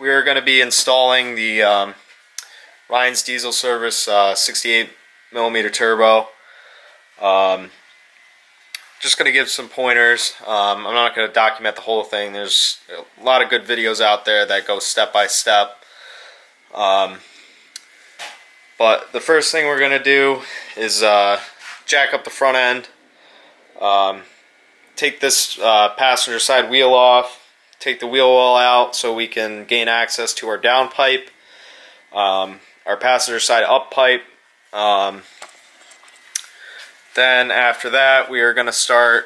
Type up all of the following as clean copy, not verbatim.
we're going to be installing the Ryan's Diesel Service 68 millimeter turbo. Just going to give some pointers. I'm not going to document the whole thing. There's a lot of good videos out there that go step by step. But the first thing we're going to do is jack up the front end. Take this passenger side wheel off. Take the wheel well out so we can gain access to our down pipe, our passenger side up pipe. Then after that, we are going to start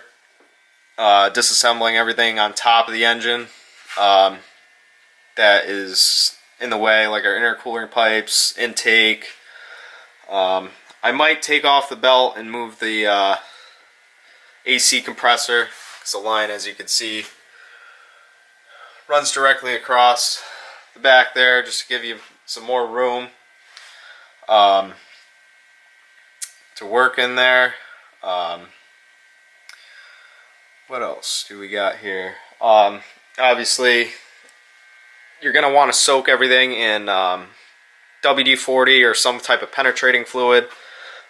disassembling everything on top of the engine that is in the way, like our intercooler pipes, intake. I might take off the belt and move the AC compressor, because the line, as you can see, runs directly across the back there, just to give you some more room to work in there. What else do we got here? Obviously, you're going to want to soak everything in WD-40 or some type of penetrating fluid,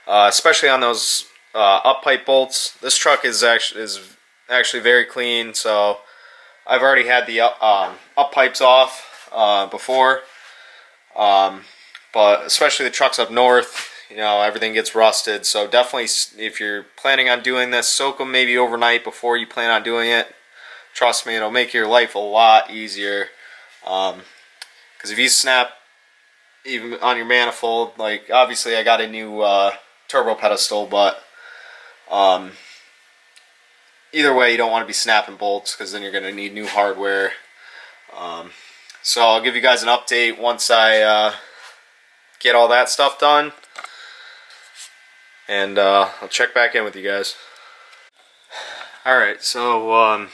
especially on those up pipe bolts. This truck is actually very clean, so I've already had the up pipes off before, but especially the trucks up north, you know, everything gets rusted. So definitely, if you're planning on doing this, soak them maybe overnight before you plan on doing it. Trust me, it'll make your life a lot easier. Because if you snap even on your manifold, like obviously I got a new turbo pedestal, but either way, you don't want to be snapping bolts, because then you're going to need new hardware. So I'll give you guys an update once I get all that stuff done, and I'll check back in with you guys. Alright, so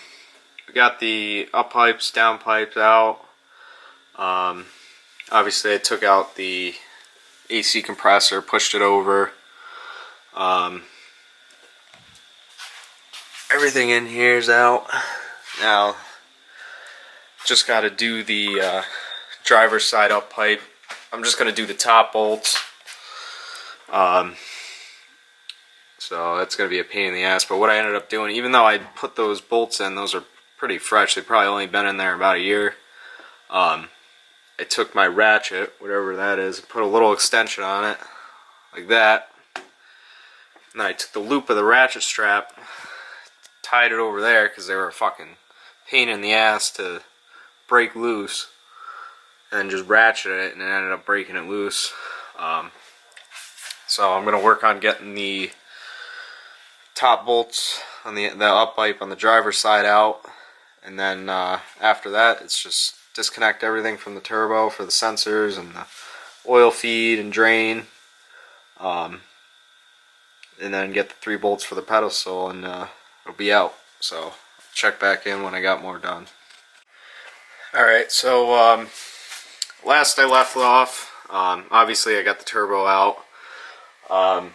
we got the up pipes, down pipes out. Obviously I took out the AC compressor, pushed it over. Everything in here is out. Now, just got to do the driver's side up pipe. I'm just going to do the top bolts. So that's going to be a pain in the ass. But what I ended up doing, even though I put those bolts in, those are pretty fresh. They've probably only been in there about a year. I took my ratchet, whatever that is, and put a little extension on it, like that. And then I took the loop of the ratchet strap, tied it over there, because they were a fucking pain in the ass to break loose, and then just ratcheted it, and it ended up breaking it loose. So I'm going to work on getting the top bolts on the up pipe on the driver's side out, and then after that, it's just disconnect everything from the turbo for the sensors and the oil feed and drain, and then get the 3 bolts for the pedestal, and it'll be out. So check back in when I got more done. Alright, so last I left off, obviously I got the turbo out. I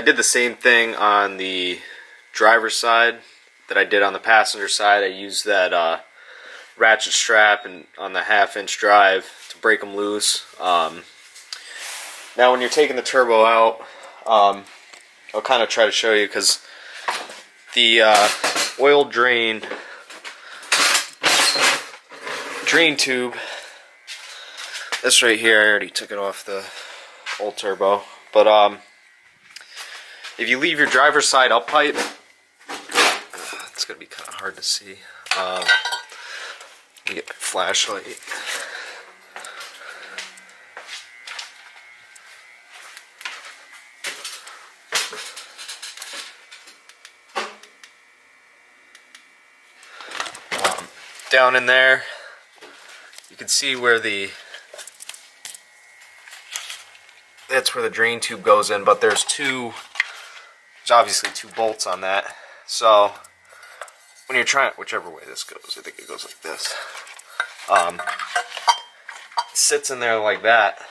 did the same thing on the driver's side that I did on the passenger side. I used that ratchet strap and on the 1/2-inch drive to break them loose. Now when you're taking the turbo out, I'll kind of try to show you, because the oil drain tube, this right here, I already took it off the old turbo, but if you leave your driver's side up pipe, it's gonna be kind of hard to see. Let me get my flashlight. Down in there, you can see where that's where the drain tube goes in, but there's obviously 2 bolts on that. So when you're trying, whichever way this goes, I think it goes like this. It sits in there like that,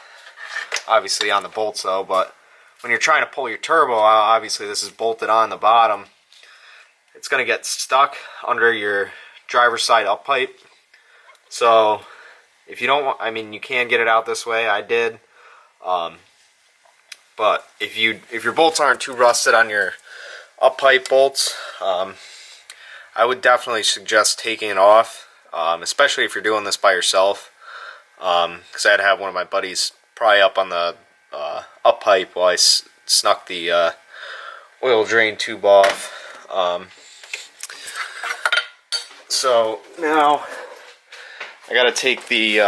obviously on the bolts though, but when you're trying to pull your turbo out, obviously this is bolted on the bottom. It's going to get stuck under your driver's side up pipe. So if you don't want, I mean, you can get it out this way. I did, but if your bolts aren't too rusted on your up pipe bolts, I would definitely suggest taking it off, especially if you're doing this by yourself. Because I had to have one of my buddies pry up on the up pipe while I snuck the oil drain tube off. So now I got to take the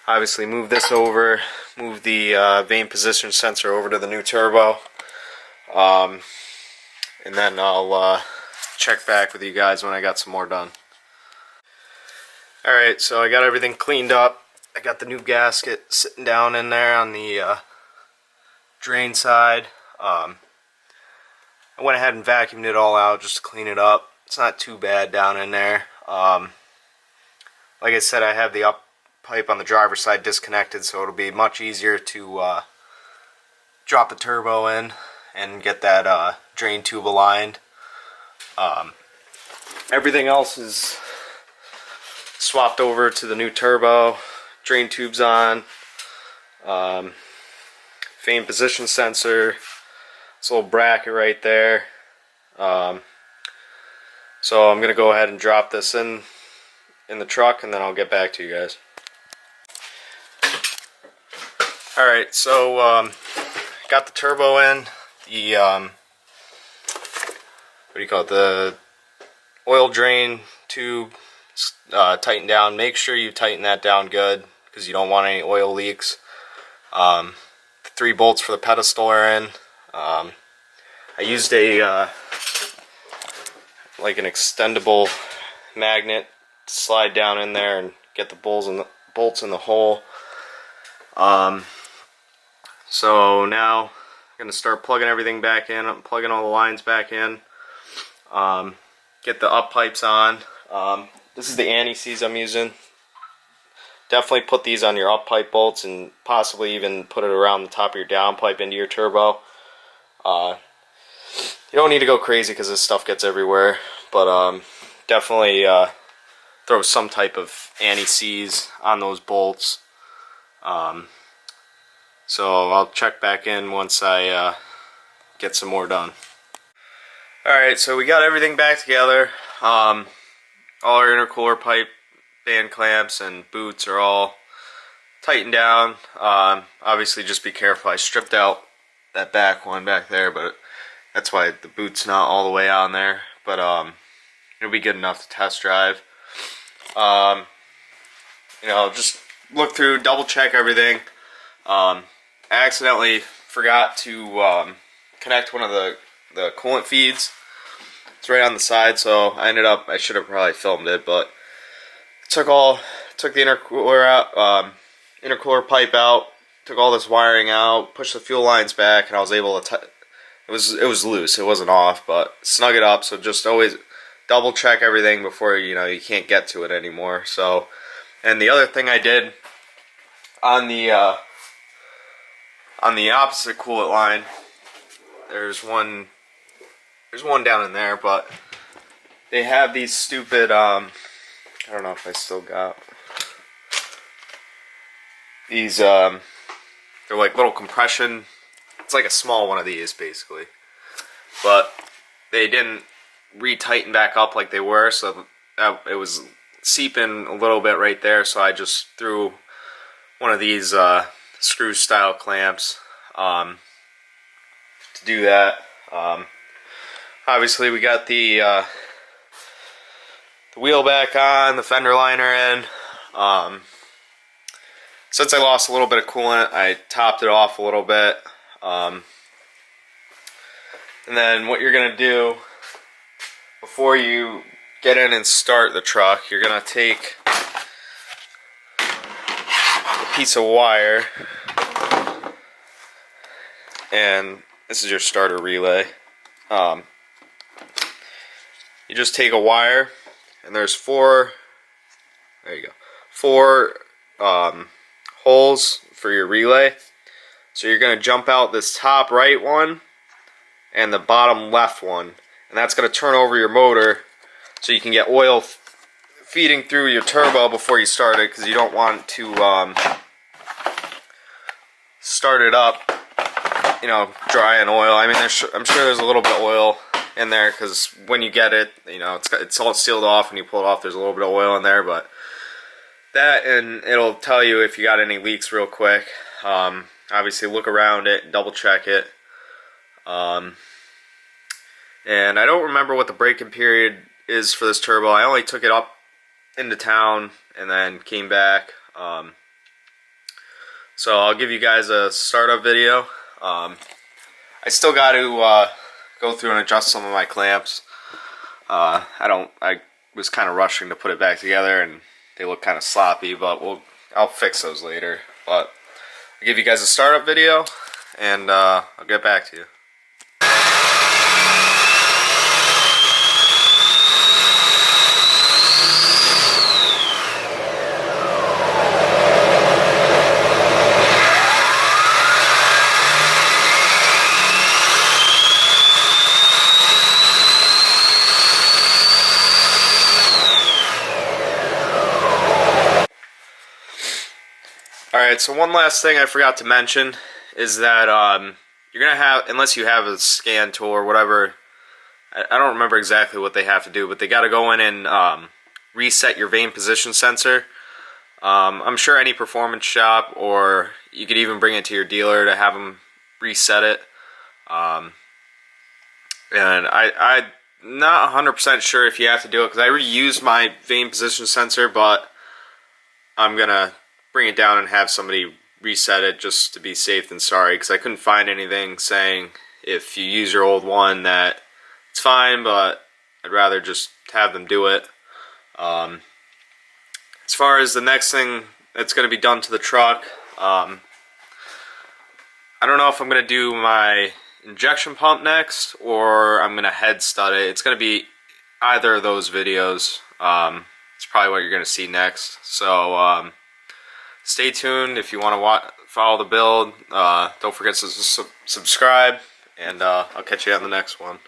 obviously move this over, move the vane position sensor over to the new turbo, and then I'll check back with you guys when I got some more done. Alright, so I got everything cleaned up. I got the new gasket sitting down in there on the drain side. I went ahead and vacuumed it all out just to clean it up. It's not too bad down in there. Like I said, I have the up pipe on the driver's side disconnected, so it'll be much easier to drop the turbo in and get that drain tube aligned. Everything else is swapped over to the new turbo. Drain tube's on. Vane position sensor. This little bracket right there. So I'm gonna go ahead and drop this in the truck, and then I'll get back to you guys. Alright, so got the turbo in. The what do you call it? The oil drain tube tightened down. Make sure you tighten that down good, because you don't want any oil leaks. The 3 bolts for the pedestal are in. I used a like an extendable magnet to slide down in there and get the bolts in the hole. So now I'm gonna start plugging everything back in. I'm plugging all the lines back in. Get the up pipes on. This is the anti-seize I'm using. Definitely put these on your up pipe bolts, and possibly even put it around the top of your down pipe into your turbo. You don't need to go crazy because this stuff gets everywhere, but definitely throw some type of anti-seize on those bolts. So I'll check back in once I get some more done. Alright, so we got everything back together. All our intercooler pipe, band clamps, and boots are all tightened down. Obviously just be careful. I stripped out that back one back there, but that's why the boot's not all the way on there. But it'll be good enough to test drive. You know, just look through, double check everything. I accidentally forgot to connect one of the coolant feeds. It's right on the side, so I should have probably filmed it, but took the intercooler out, intercooler pipe out, took all this wiring out, pushed the fuel lines back, and I was able to it was loose, it wasn't off, but snug it up. So just always double check everything before you can't get to it anymore. So, and the other thing I did on the opposite coolant line, there's one down in there, but they have these stupid I don't know if I still got these they're like little compression. It's like a small one of these basically, but they didn't retighten back up like they were, so it was seeping a little bit right there. So I just threw one of these screw style clamps to do that. Obviously we got the wheel back on, the fender liner in. Since I lost a little bit of coolant, I topped it off a little bit. And then what you're going to do before you get in and start the truck, you're going to take a piece of wire, and this is your starter relay. You just take a wire, and there's four holes for your relay. So you're going to jump out this top right one and the bottom left one, and that's going to turn over your motor so you can get oil feeding through your turbo before you start it, because you don't want to start it up, you know, dry in oil. I mean, I'm sure there's a little bit of oil in there, because when you get it, you know, it's all sealed off. When you pull it off, there's a little bit of oil in there, but that, and it'll tell you if you got any leaks real quick. Obviously, look around it, double check it. And I don't remember what the break-in period is for this turbo. I only took it up into town and then came back. So I'll give you guys a startup video. I still got to go through and adjust some of my clamps. I was kind of rushing to put it back together, and they look kind of sloppy, but I'll fix those later. But I'll give you guys a startup video, and I'll get back to you. Alright, so one last thing I forgot to mention is that you're going to have, unless you have a scan tool or whatever, I don't remember exactly what they have to do, but they got to go in and reset your vane position sensor. I'm sure any performance shop, or you could even bring it to your dealer to have them reset it. And I'm not 100% sure if you have to do it, because I already used my vane position sensor, but I'm going to bring it down and have somebody reset it just to be safe than sorry, because I couldn't find anything saying if you use your old one that it's fine, but I'd rather just have them do it. As far as the next thing that's going to be done to the truck, I don't know if I'm going to do my injection pump next, or I'm going to head stud it. It's going to be either of those videos. It's probably what you're going to see next. So stay tuned if you want to follow the build. Don't forget to subscribe, and I'll catch you on the next one.